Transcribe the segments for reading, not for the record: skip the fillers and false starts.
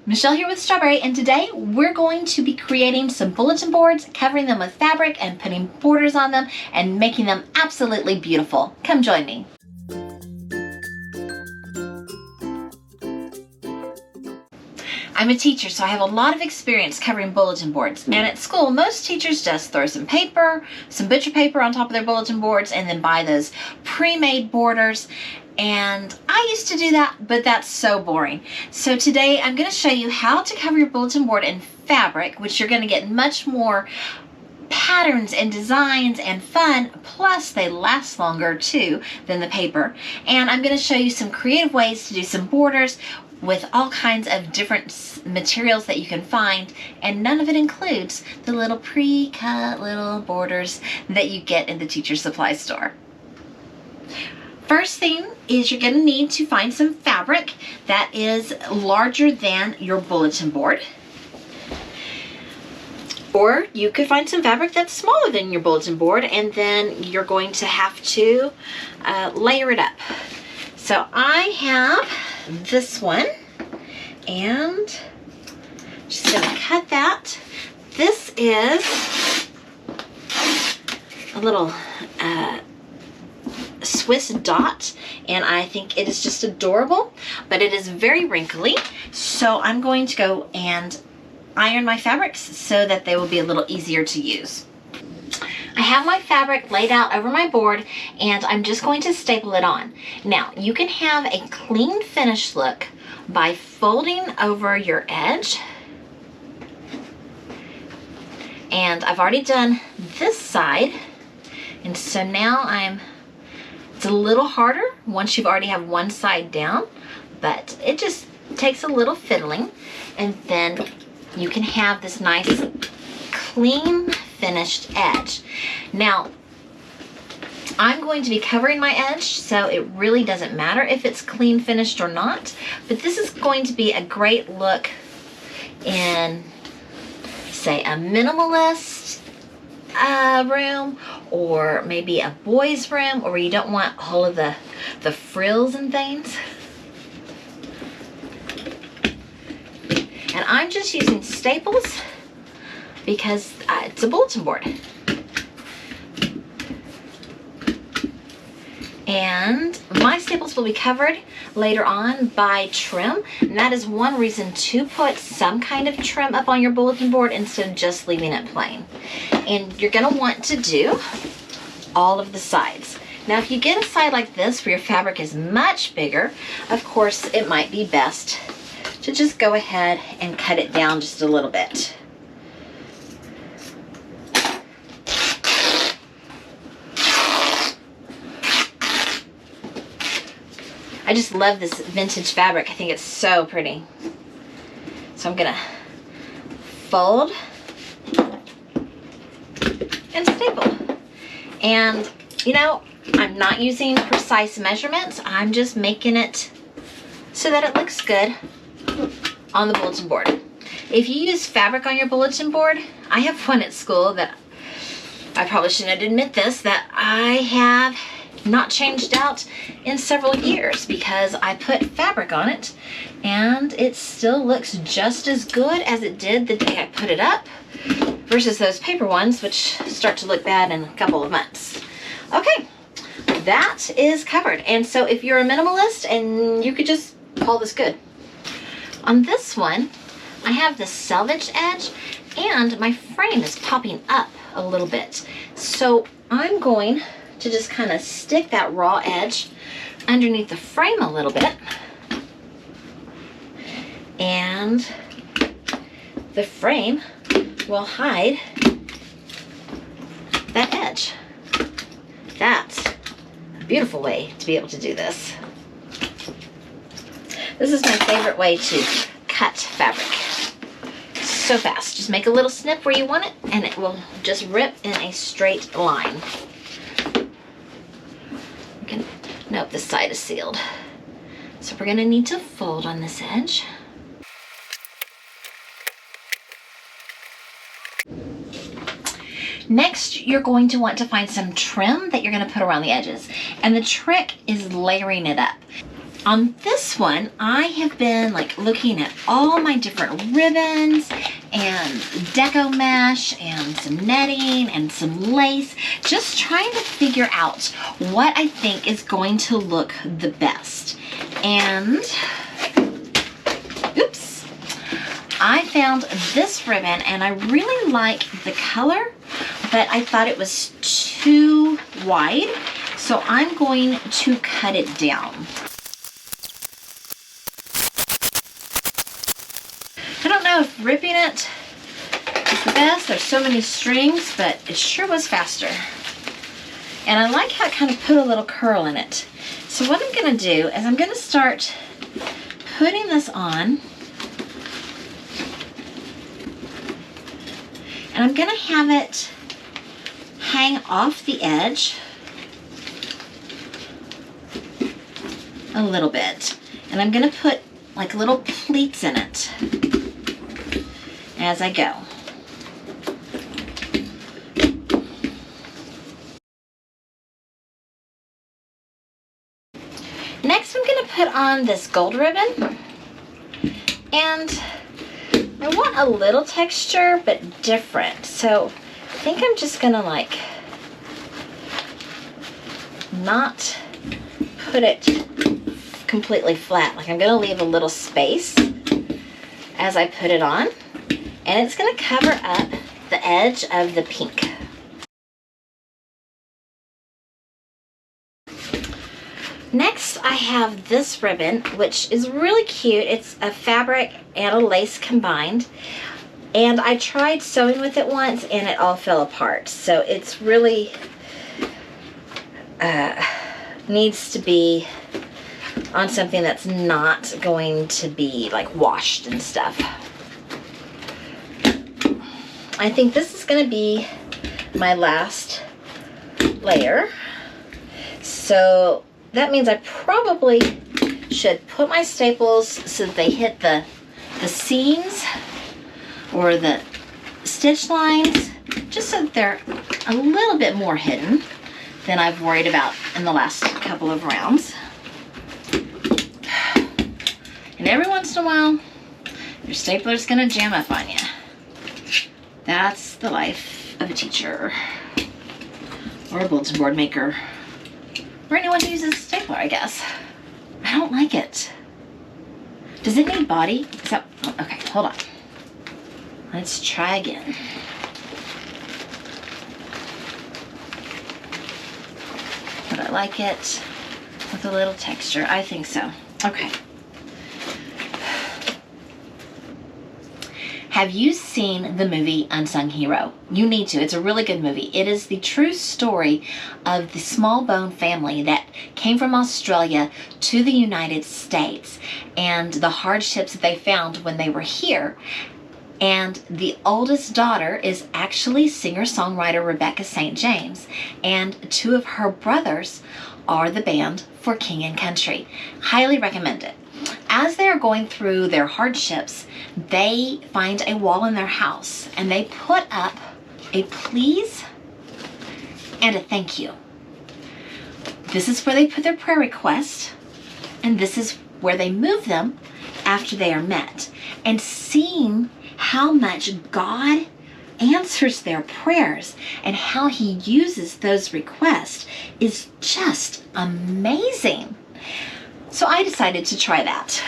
Michelle here with Strawberry, and today we're going to be creating some bulletin boards, covering them with fabric and putting borders on them and making them absolutely beautiful. Come join me. I'm a teacher, so I have a lot of experience covering bulletin boards. And at school, most teachers just throw some paper, some butcher paper on top of their bulletin boards and then buy those pre-made borders. And I used to do that, but that's so boring. So today I'm going to show you how to cover your bulletin board in fabric, which you're going to get much more patterns and designs and fun, plus they last longer too than the paper. And I'm going to show you some creative ways to do some borders with all kinds of different materials that you can find, and none of it includes the little pre-cut little borders that you get in the teacher supply store. First thing is you're going to need to find some fabric that is larger than your bulletin board. Or you could find some fabric that's smaller than your bulletin board, and then you're going to have to layer it up. So I have this one, and just going to cut that. This is a little Swiss dot, and I think it is just adorable, but it is very wrinkly. So I'm going to go and iron my fabrics so that they will be a little easier to use. I have my fabric laid out over my board, and I'm just going to staple it on. Now, you can have a clean finish look by folding over your edge. And I've already done this side, and so now it's a little harder once you've already have one side down, but it just takes a little fiddling, and then you can have this nice clean finished edge. Now, I'm going to be covering my edge, so it really doesn't matter if it's clean finished or not, but this is going to be a great look in, say, a minimalist room, or maybe a boys' room, or where you don't want all of the frills and things. And I'm just using staples because it's a bulletin board. And my staples will be covered later on by trim, and that is one reason to put some kind of trim up on your bulletin board instead of just leaving it plain. And you're going to want to do all of the sides. Now, if you get a side like this where your fabric is much bigger, of course it might be best to just go ahead and cut it down just a little bit. I just love this vintage fabric. I think it's so pretty. So I'm gonna fold and staple. And you know, I'm not using precise measurements. I'm just making it so that it looks good on the bulletin board. If you use fabric on your bulletin board, I have one at school that I probably shouldn't admit this, that I have not changed out in several years because I put fabric on it and it still looks just as good as it did the day I put it up, versus those paper ones which start to look bad in a couple of months. Okay, that is covered. And so if you're a minimalist, and you could just call this good. On this one, I have the selvage edge, and my frame is popping up a little bit. So I'm going to just kind of stick that raw edge underneath the frame a little bit, and the frame will hide that edge. That's a beautiful way to be able to do this. This is my favorite way to cut fabric. So fast. Just make a little snip where you want it, and it will just rip in a straight line. Nope, this side is sealed. So we're going to need to fold on this edge. Next, you're going to want to find some trim that you're going to put around the edges. And the trick is layering it up. On this one, I have been like looking at all my different ribbons and deco mesh and some netting and some lace, just trying to figure out what I think is going to look the best. And, oops, I found this ribbon and I really like the color, but I thought it was too wide, so I'm going to cut it down. I don't know if ripping it is the best. There's so many strings, but it sure was faster. And I like how it kind of put a little curl in it. So what I'm going to do is I'm going to start putting this on. And I'm going to have it hang off the edge a little bit. And I'm going to put like little pleats in it as I go. Next, I'm going to put on this gold ribbon, and I want a little texture but different, so I think I'm just going to like not put it completely flat. Like I'm going to leave a little space as I put it on, and it's going to cover up the edge of the pink. Next, I have this ribbon, which is really cute. It's a fabric and a lace combined, and I tried sewing with it once and it all fell apart, so it's really needs to be on something that's not going to be like washed and stuff. I think this is going to be my last layer, so that means I probably should put my staples so that they hit the seams or the stitch lines, just so that they're a little bit more hidden than I've worried about in the last couple of rounds. And every once in a while, your stapler's gonna jam up on you. That's the life of a teacher or a bulletin board maker, or anyone who uses a stapler, I guess. I don't like it. Does it need body? Is that, okay, hold on. Let's try again. Would I like it with a little texture? I think so. Okay. Have you seen the movie Unsung Hero? You need to. It's a really good movie. It is the true story of the small bone family that came from Australia to the United States and the hardships that they found when they were here. And the oldest daughter is actually singer-songwriter Rebecca St. James, and two of her brothers are the band for King and Country. Highly recommend it. As they're going through their hardships, they find a wall in their house and they put up a please and a thank you. This is where they put their prayer request, and this is where they move them after they are met. And seeing how much God answers their prayers and how He uses those requests is just amazing. So I decided to try that.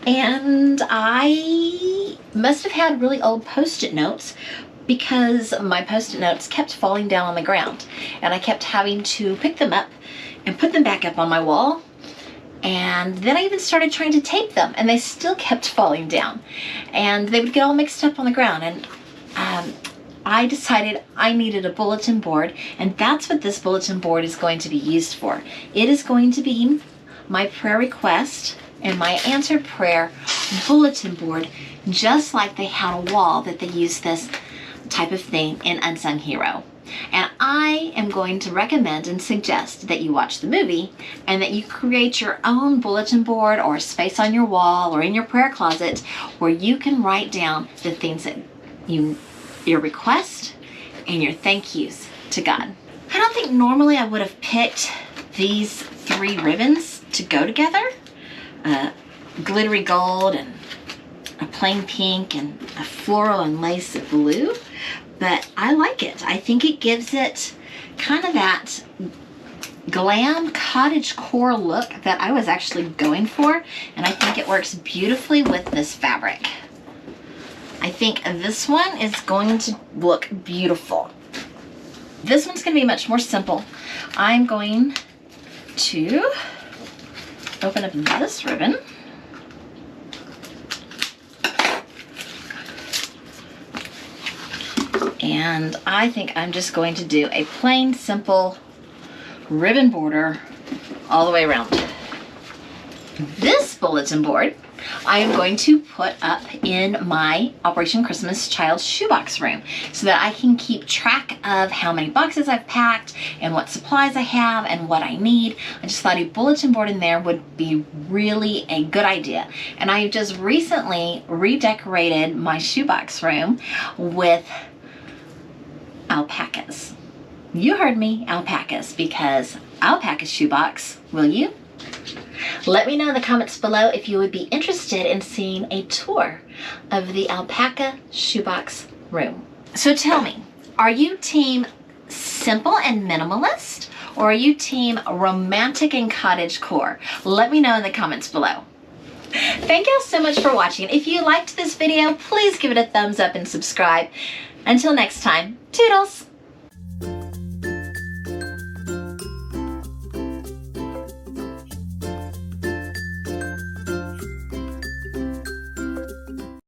And I must have had really old Post-it notes, because my Post-it notes kept falling down on the ground, and I kept having to pick them up and put them back up on my wall. And then I even started trying to tape them, and they still kept falling down, and they would get all mixed up on the ground. And I decided I needed a bulletin board, and that's what this bulletin board is going to be used for. It is going to be my prayer request and my answered prayer bulletin board, just like they had a wall that they used this type of thing in Unsung Hero. And I am going to recommend and suggest that you watch the movie and that you create your own bulletin board or space on your wall or in your prayer closet where you can write down the things that your request and your thank yous to God. I don't think normally I would have picked these 3 ribbons to go together. Glittery gold and a plain pink and a floral and lace blue. But I like it. I think it gives it kind of that glam cottagecore look that I was actually going for, and I think it works beautifully with this fabric. I think this one is going to look beautiful. This one's going to be much more simple. I'm going to open up this ribbon. And I think I'm just going to do a plain, simple ribbon border all the way around. This bulletin board I am going to put up in my Operation Christmas Child shoebox room so that I can keep track of how many boxes I've packed and what supplies I have and what I need. I just thought a bulletin board in there would be really a good idea. And I just recently redecorated my shoebox room with alpacas. You heard me, alpacas, because alpaca shoebox, will you? Let me know in the comments below if you would be interested in seeing a tour of the alpaca shoebox room. So tell me, are you team simple and minimalist, or are you team romantic and cottagecore? Let me know in the comments below. Thank y'all so much for watching. If you liked this video, please give it a thumbs up and subscribe. Until next time, toodles!